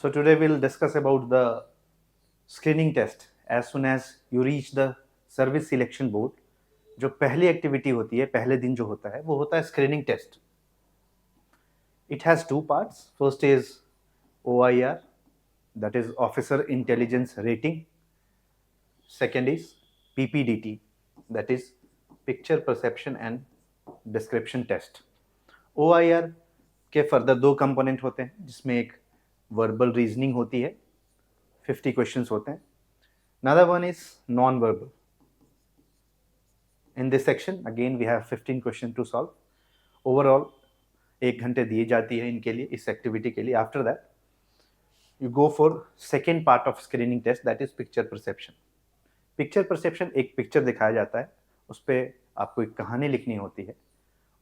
So today we'll discuss about the screening test as soon as you reach the service selection board. जो पहली activity होती है, पहले दिन जो होता है वो होता है screening test. It has two parts. First is OIR, that is Officer Intelligence Rating. Second is PPDT, that is Picture Perception and Description Test. OIR के फर्दर दो कंपोनेंट होते हैं जिसमें एक वर्बल रीजनिंग होती है, 50 क्वेश्चंस होते हैं. Another one is non-verbal. In this section again we have 15 questions to solve. Overall 1 घंटे दिए जाती है इनके लिए, इस एक्टिविटी के लिए. After that you go for second part of screening test, that is picture perception. Picture perception, एक पिक्चर दिखाया जाता है, उस पर आपको एक कहानी लिखनी होती है.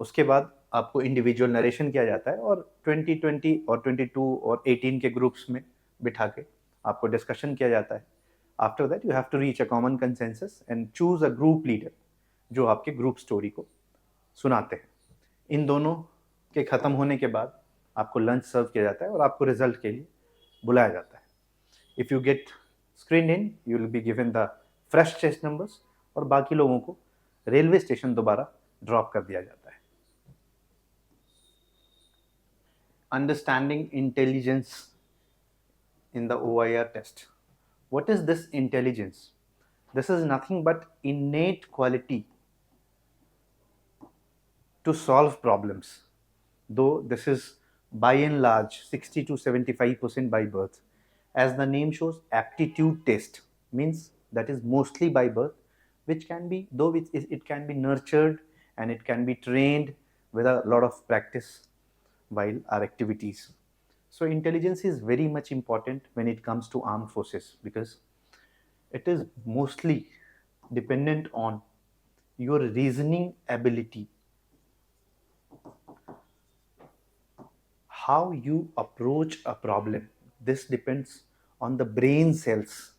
उसके बाद आपको इंडिविजुअल नरेशन किया जाता है और 20 और 22 और 18 के ग्रुप्स में बिठा के आपको डिस्कशन किया जाता है. After that you have to reach a common consensus and choose a group leader जो आपके ग्रुप स्टोरी को सुनाते हैं. इन दोनों के ख़त्म होने के बाद आपको लंच सर्व किया जाता है और आपको रिजल्ट के लिए बुलाया जाता है. If you get screen in you will be given the fresh test numbers और बाकी लोगों को रेलवे स्टेशन दोबारा ड्रॉप कर दिया जाता है. Understanding intelligence in the OIR test. What is this intelligence? This is nothing but innate quality to solve problems. Though this is by and large 60 to 75% by birth. As the name shows, aptitude test means that is mostly by birth, which can be, though it can be nurtured and it can be trained with a lot of practice while our activities. So intelligence is very much important when it comes to armed forces because it is mostly dependent on your reasoning ability, how you approach a problem. This depends on the brain cells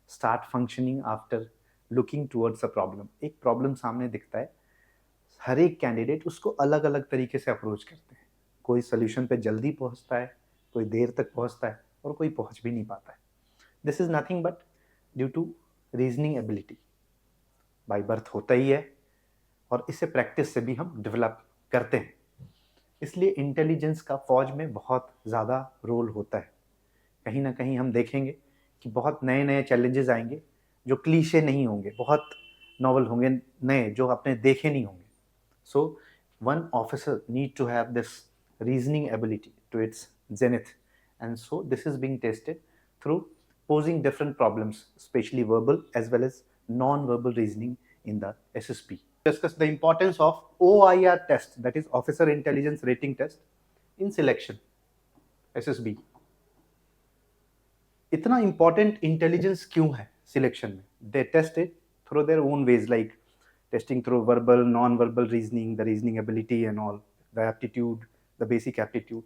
start functioning after looking towards a problem. एक problem सामने दिखता है, हर एक candidate उसको अलग अलग तरीके से अप्रोच करते हैं. कोई सोल्यूशन पे जल्दी पहुंचता है, कोई देर तक पहुंचता है और कोई पहुंच भी नहीं पाता है. This is nothing but due to reasoning ability. By birth होता ही है और इसे प्रैक्टिस से भी हम डेवलप करते हैं. इसलिए इंटेलिजेंस का फौज में बहुत ज़्यादा रोल होता है. कहीं ना कहीं हम देखेंगे कि बहुत नए नए चैलेंजेस आएंगे जो क्लीशे नहीं होंगे, बहुत नॉवल होंगे, नए जो आपने देखे नहीं होंगे. So one officer need to have this reasoning ability to its zenith, and so this is being tested through posing different problems, especially verbal as well as non-verbal reasoning in the SSP. Discuss the importance of OIR test, that is Officer Intelligence Rating Test, in selection SSB. इतना important intelligence क्यों है selection में? They test it through their own ways, like testing through verbal, non-verbal reasoning, the reasoning ability and all, the aptitude, the basic aptitude.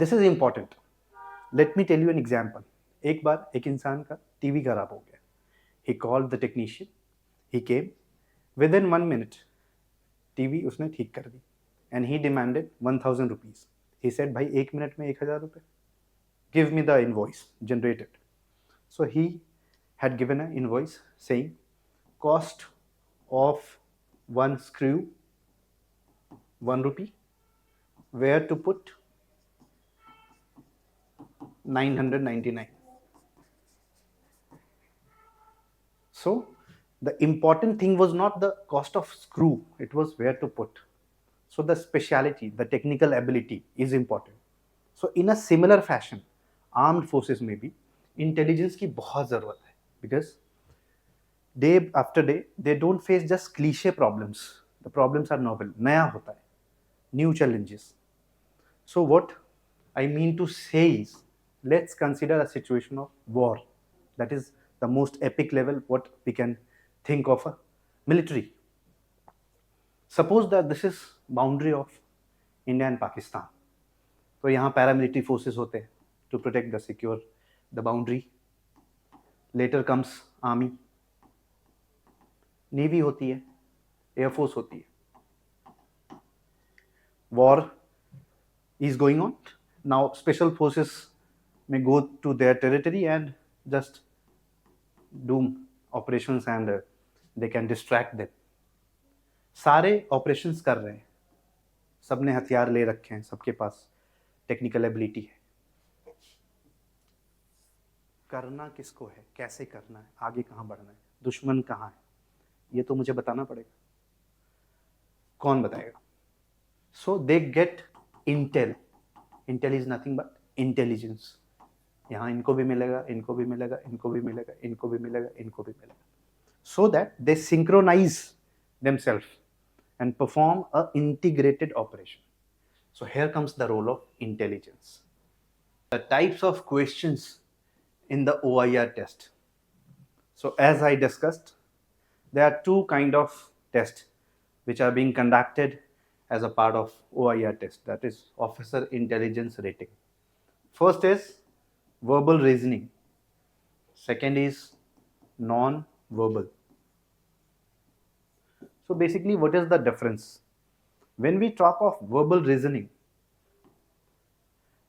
This is important. Let me tell you an example. एक बार एक इंसान का TV खराब हो गया. He called the technician. He came. Within 1 minute, TV उसने ठीक कर दी. And he demanded 1000 rupees. He said, भाई 1 मिनट में 1000 रुपये. Give me the invoice generated. So he had given an invoice saying cost of one screw 1 rupee. Where to put 999. So the important thing was not the cost of screw, it was where to put. So the speciality, the technical ability is important. So in a similar fashion, armed forces में भी intelligence की बहुत ज़रूरत है, because day after day they don't face just cliche problems. The problems are novel, नया होता है, new challenges. So what I mean to say is, let's consider a situation of war. That is the most epic level what we can think of a military. Suppose that this is boundary of India and Pakistan. तो यहाँ paramilitary forces होते हैं to protect the secure the boundary. Later comes army, navy होती है, air force होती है. War is going on. Now special forces may go to their territory and just do operations and they can distract them. सारे operations कर रहे हैं, सबने हथियार ले रखे हैं, सबके पास टेक्निकल एबिलिटी है, करना किसको है, कैसे करना है, आगे कहाँ बढ़ना है, दुश्मन कहाँ है, ये तो मुझे बताना पड़ेगा, कौन बताएगा? So they get Intel. Intel is nothing but intelligence. यहाँ इनको भी मिलेगा, इनको भी मिलेगा, इनको भी मिलेगा, इनको भी मिलेगा, इनको भी मिलेगा, so that they synchronize themselves and perform a integrated operation. So here comes the role of intelligence. The types of questions in the OIR test. So as I discussed, there are two kind of tests which are being conducted as a part of OIR test, that is officer intelligence rating. First is verbal reasoning. Second is non-verbal. So basically, what is the difference? When we talk of verbal reasoning,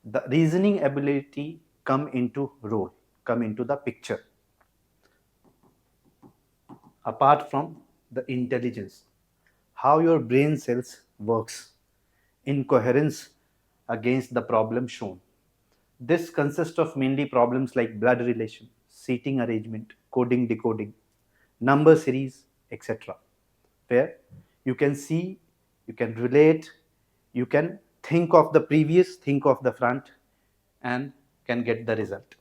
the reasoning ability come into role, come into the picture. Apart from the intelligence, how your brain cells works in coherence against the problem shown. This consists of mainly problems like blood relation, seating arrangement, coding, decoding, number series, etc. Where you can see, you can relate, you can think of the previous, think of the front, and can get the result.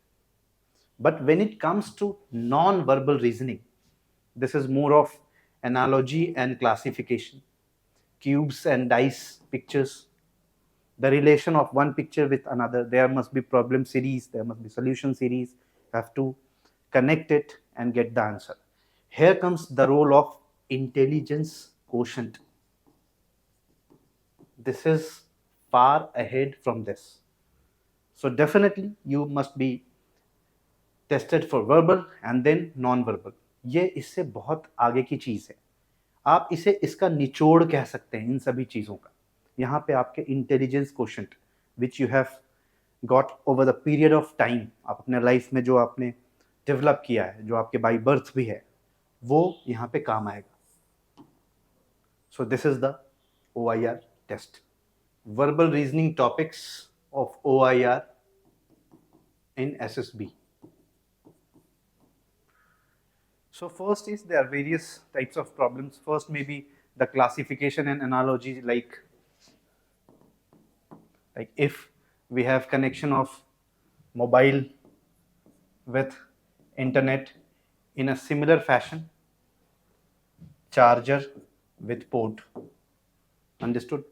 But when it comes to non-verbal reasoning, this is more of analogy and classification, cubes and dice pictures, the relation of one picture with another. There must be problem series, there must be solution series. You have to connect it and get the answer. Here comes the role of intelligence quotient. This is far ahead from this. So definitely you must be tested for verbal and then non-verbal. ये इससे बहुत आगे की चीज़ है. आप इसे इसका निचोड़ कह सकते हैं इन सभी चीज़ों का. यहाँ पे आपके intelligence quotient which you have got over the period of time, आप अपने लाइफ में जो आपने डेवलप किया है, जो आपके बाई बर्थ भी है, वो यहाँ पे काम आएगा. So this is the OIR test. Verbal reasoning topics of OIR in SSB. So first is there are various types of problems. First may be the classification and analogy, like if we have connection of mobile with internet in a similar fashion, charger with port, understood?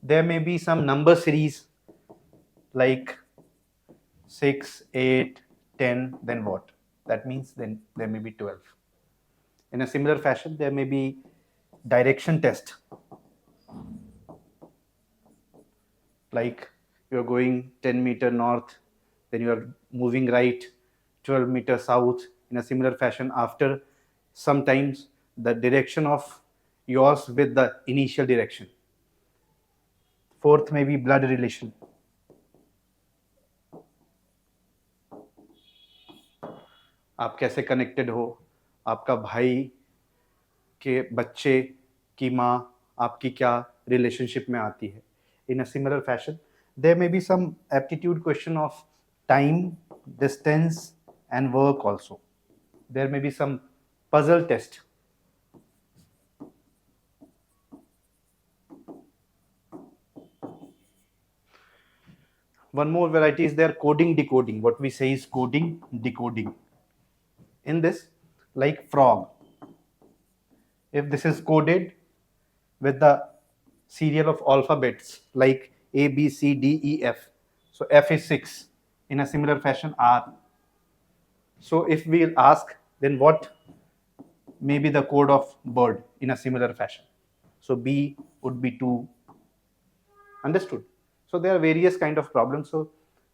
There may be some number series like 6, 8, 10, then what? That means then there may be 12. In a similar fashion, there may be direction test. Like you're going 10 meter north, then you are moving right 12 meter south. In a similar fashion, after sometimes the direction of yours with the initial direction. Fourth may be blood relation. आप कैसे connected हो, आपका भाई के बच्चे की माँ आपकी क्या रिलेशनशिप में आती है. In a similar fashion, there may be some aptitude question of time, distance, and work also. There may be some puzzle test. One more variety is there, coding, decoding. What we say is coding, decoding. In this, like frog, if this is coded with the serial of alphabets like A, B, C, D, E, F. So F is 6. In a similar fashion, R. So if we ask, then what may be the code of bird in a similar fashion? So B would be 2. Understood? So there are various kind of problems. So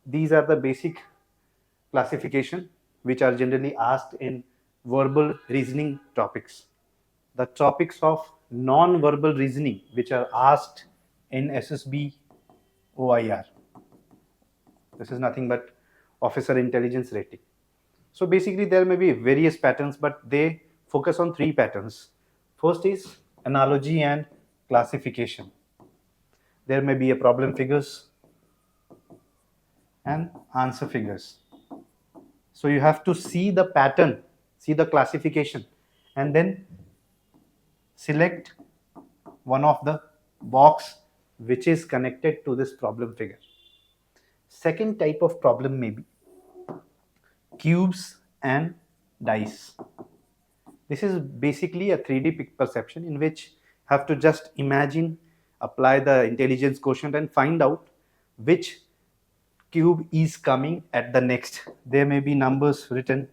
these are the basic classification which are generally asked in verbal reasoning topics. The topics of non-verbal reasoning which are asked in SSB OIR. This is nothing but officer intelligence rating. So basically there may be various patterns, but they focus on 3 patterns. First is analogy and classification. There may be a problem figures and answer figures. So you have to see the pattern, see the classification, and then select one of the box which is connected to this problem figure. Second type of problem may be cubes and dice. This is basically a 3D perception in which you have to just imagine, apply the intelligence quotient and find out which cube is coming at the next. There may be numbers written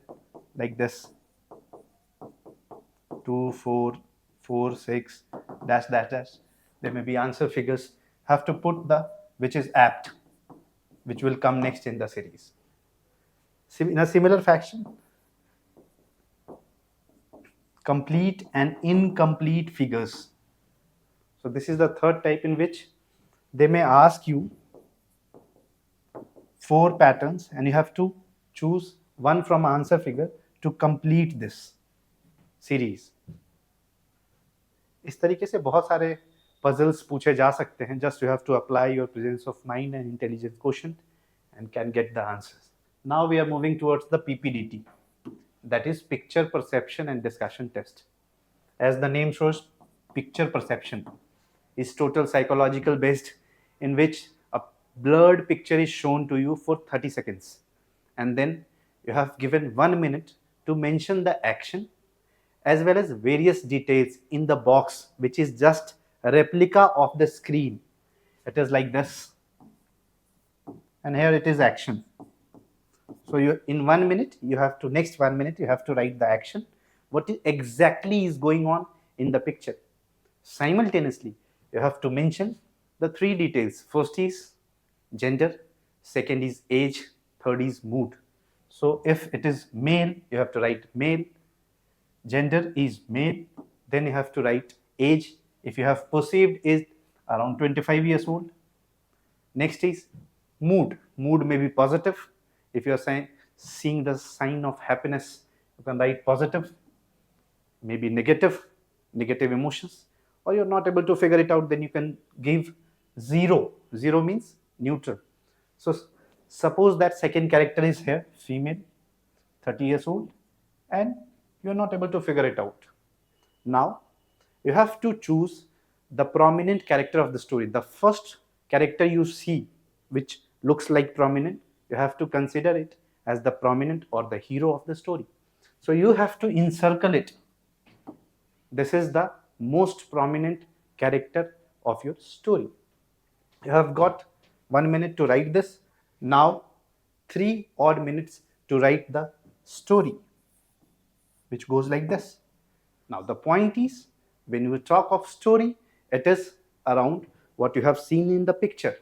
like this: 2, 4, 4, 6, dash, dash, dash. There may be answer figures. Have to put the which is apt, which will come next in the series. In a similar fashion, complete and incomplete figures. So this is the third type in which they may ask you 4 patterns and you have to choose one from answer figure to complete this series. इस तरीके से बहुत सारे puzzles पूछे जा सकते हैं. Just you have to apply your presence of mind and intelligence quotient and can get the answers. Now we are moving towards the PPDT, that is picture perception and discussion test. As the name shows, picture perception is total psychological based, in which a blurred picture is shown to you for 30 seconds and then you have given 1 minute to mention the action as well as various details in the box, which is just a replica of the screen. It is like this, and here it is action. So you, in 1 minute, you have to, next 1 minute, you have to write the action, what exactly is going on in the picture. Simultaneously, you have to mention the 3 details. First is gender, second is age, third is mood. So if it is male, you have to write male. Gender is male. Then you have to write age. If you have perceived is around 25 years old. Next is mood. Mood may be positive. If you are seeing the sign of happiness, you can write positive. Maybe negative emotions. Or you're not able to figure it out, then you can give 0. 0 means neutral. So suppose that second character is here, female, 30 years old, and you're not able to figure it out. Now, you have to choose the prominent character of the story. The first character you see, which looks like prominent, you have to consider it as the prominent or the hero of the story. So you have to encircle it. This is the most prominent character of your story. You have got 1 minute to write this. Now 3 odd minutes to write the story, which goes like this. Now the point is, when we talk of story, it is around what you have seen in the picture.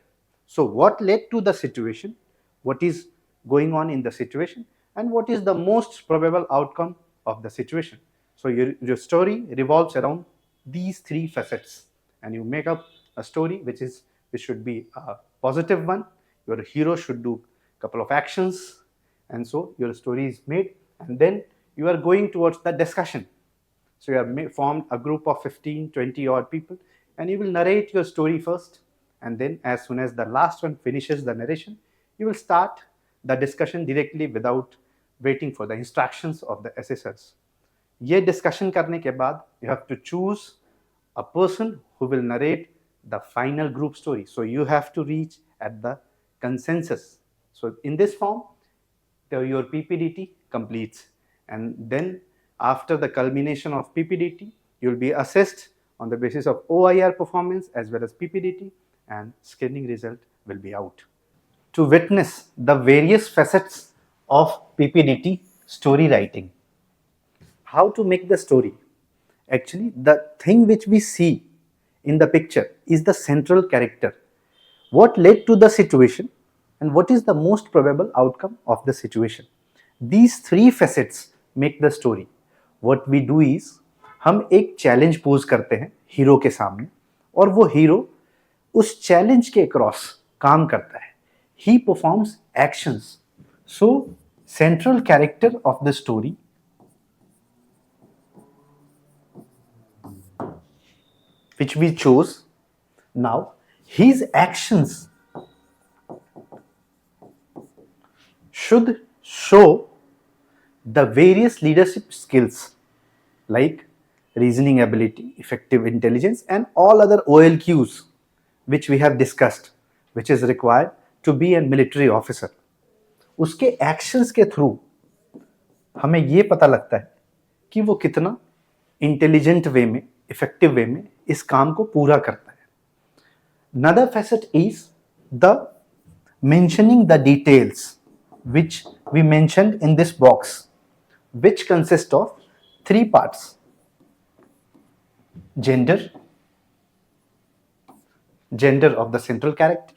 So what led to the situation, what is going on in the situation, and what is the most probable outcome of the situation. So your story revolves around these 3 facets, and you make up a story which should be a positive one. Your hero should do a couple of actions, and so your story is made, and then you are going towards the discussion. So you have formed a group of 15, 20 odd people, and you will narrate your story first, and then as soon as the last one finishes the narration, you will start the discussion directly without waiting for the instructions of the assessors. ये discussion करने के बाद you have to choose a person who will narrate the final group story. So you have to reach at the consensus. So in this form, your PPDT completes, and then after the culmination of PPDT, you will be assessed on the basis of OIR performance as well as PPDT, and screening result will be out. To witness the various facets of PPDT story writing, how to make the story? Actually, the thing which we see in the picture is the central character. What led to the situation and what is the most probable outcome of the situation. These 3 facets make the story. What we do is, हम एक challenge pose करते हैं hero के सामने, और वो hero उस challenge के क्रॉस काम करता है. he performs actions. So central character of the story which we chose, now his actions should show the various leadership skills like reasoning ability, effective intelligence, and all other OLQs which we have discussed, which is required to be a military officer. उसके actions के through हमें ये पता लगता है कि वो कितना इंटेलिजेंट वे में, इफेक्टिव वे में इस काम को पूरा करता है. Another facet is the mentioning the details which we mentioned in this box, which consist of 3 parts: gender of the central character,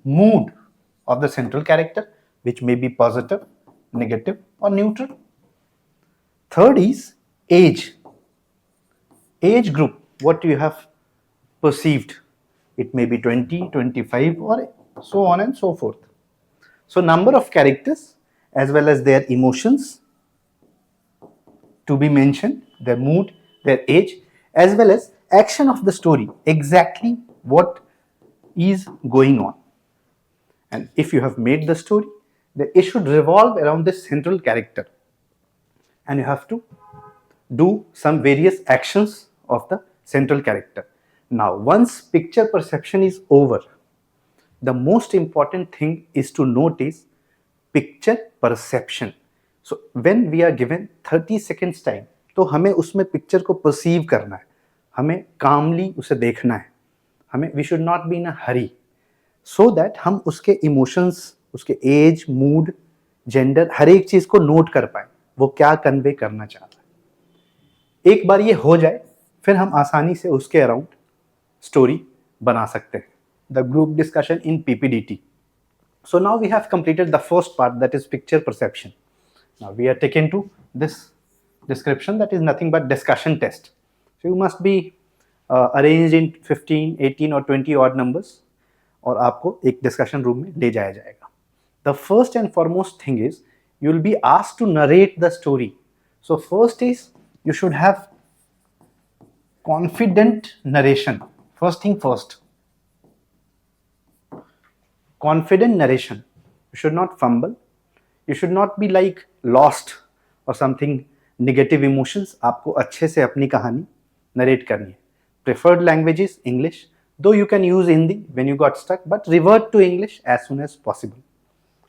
mood of the central character, which may be positive, negative, or neutral. Third is age group, what you have perceived. It may be 20, 25, or so on and so forth. So number of characters as well as their emotions to be mentioned, their mood, their age, as well as action of the story, exactly what is going on. And if you have made the story, then it should revolve around this central character, and you have to do some various actions of the central character. Now, once picture perception is over, the most important thing is to notice picture perception. So when we are given 30 seconds time, तो हमें उसमें picture को perceive करना है, हमें कामली उसे देखना है, हमें we should not be in a hurry, so that हम उसके इमोशंस, उसके एज, मूड, जेंडर, हर एक चीज को नोट कर पाए, वो क्या कन्वे करना चाह रहा है. एक बार ये हो जाए, फिर हम आसानी से उसके अराउंड स्टोरी बना सकते हैं. The group discussion in PPDT. So now we have completed the first part, that is picture perception. Now we are taken to this description, that is nothing but discussion test. So you must be arranged in 15, 18 or 20 odd numbers, और आपको एक discussion room में ले जाया जाएगा. The first and foremost thing is you will be asked to narrate the story. So first is you should have confident narration. First thing first. Confident narration. You should not fumble. You should not be like lost or something negative emotions. आपको अच्छे से अपनी कहानी narrate करनी है. Preferred language is English, though you can use Hindi when you got stuck, but revert to English as soon as possible.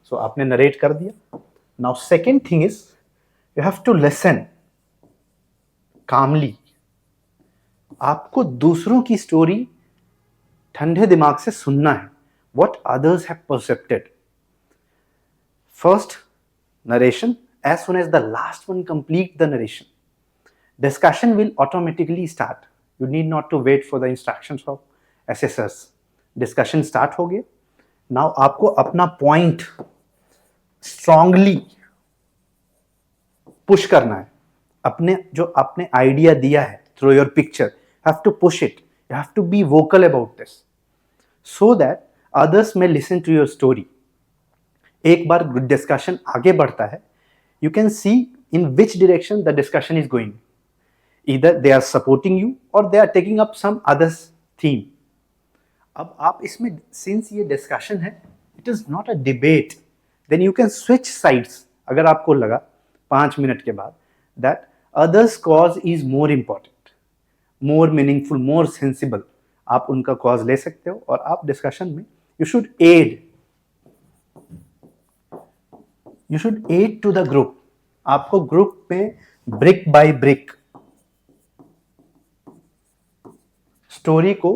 So आपने narrate कर दिया. Now second thing is you have to listen calmly. आपको दूसरों की story ठंडे दिमाग से सुनना है. What others have perceived. First, narration. As soon as the last one complete the narration, discussion will automatically start. You need not to wait for the instructions of assessors. Discussion start हो गया. Now आपको अपना point strongly push करना है. अपने जो आपने idea दिया है through your picture, have to push it. You have to be vocal about this, so that others may listen to your story. एक बार discussion आगे बढ़ता है, you can see in which direction the discussion is going. Either they are supporting you or they are taking up some other theme. अब आप इसमें, since ये discussion है, it is not a debate, then you can switch sides. अगर आपको लगा 5 minute के बाद that others cause is more important, more meaningful, more sensible, आप उनका cause ले सकते हो और आप discussion में you should aid to the group. आपको ग्रुप में brick by brick स्टोरी को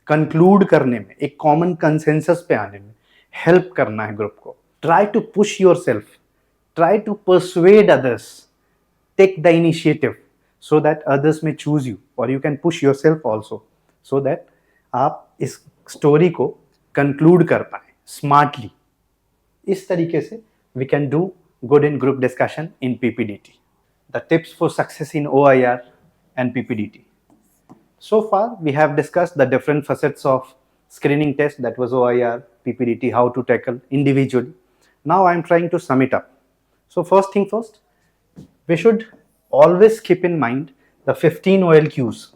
कंक्लूड करने में, एक कॉमन कंसेंसस पे आने में हेल्प करना है ग्रुप को. Try to push yourself, try to persuade others, take the initiative so that others may choose you, और you can push yourself also, so that आप इस स्टोरी को कंक्लूड कर पाए स्मार्टली. इस तरीके से we can do good in group discussion in PPDT. The tips for success in OIR and PPDT. So far we have discussed the different facets of screening test, that was OIR, PPDT, how to tackle individually. Now I'm trying to sum it up. So first thing first, we should always keep in mind the 15 OLQs.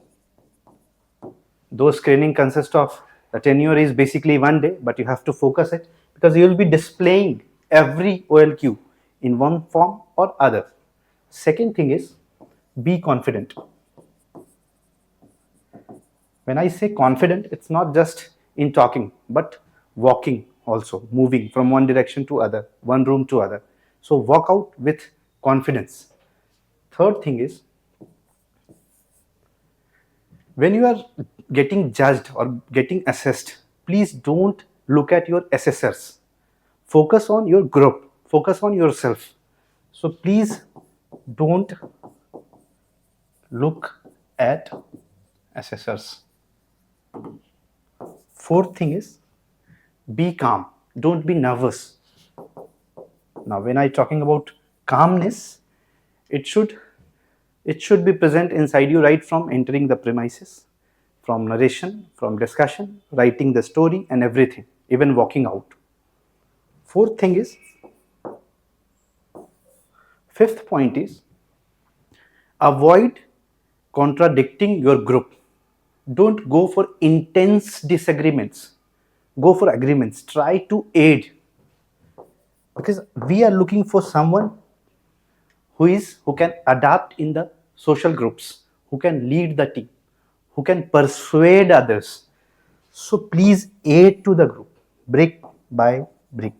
Those screening consist of, the tenure is basically 1 day, but you have to focus it because you will be displaying every OLQ in one form or other. Second thing is, be confident. When I say confident, it's not just in talking, but walking also, moving from one direction to other, one room to other. So walk out with confidence. Third thing is, when you are getting judged or getting assessed, please don't look at your assessors. Focus on your group, focus on yourself. So please don't look at assessors. Fourth thing is, be calm, don't be nervous. Now when I talking about calmness, it should be present inside you right from entering the premises, from narration, from discussion, writing the story and everything, even walking out. Fourth thing is, fifth point is, avoid contradicting your group. Don't go for intense disagreements, go for agreements. Try to aid, because we are looking for someone who can adapt in the social groups, who can lead the team, who can persuade others. So please aid to the group, brick by brick.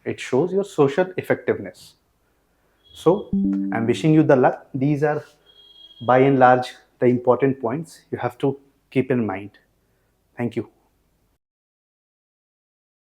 It shows your social effectiveness. So I'm wishing you the luck. These are by and large the important points you have to keep in mind. Thank you.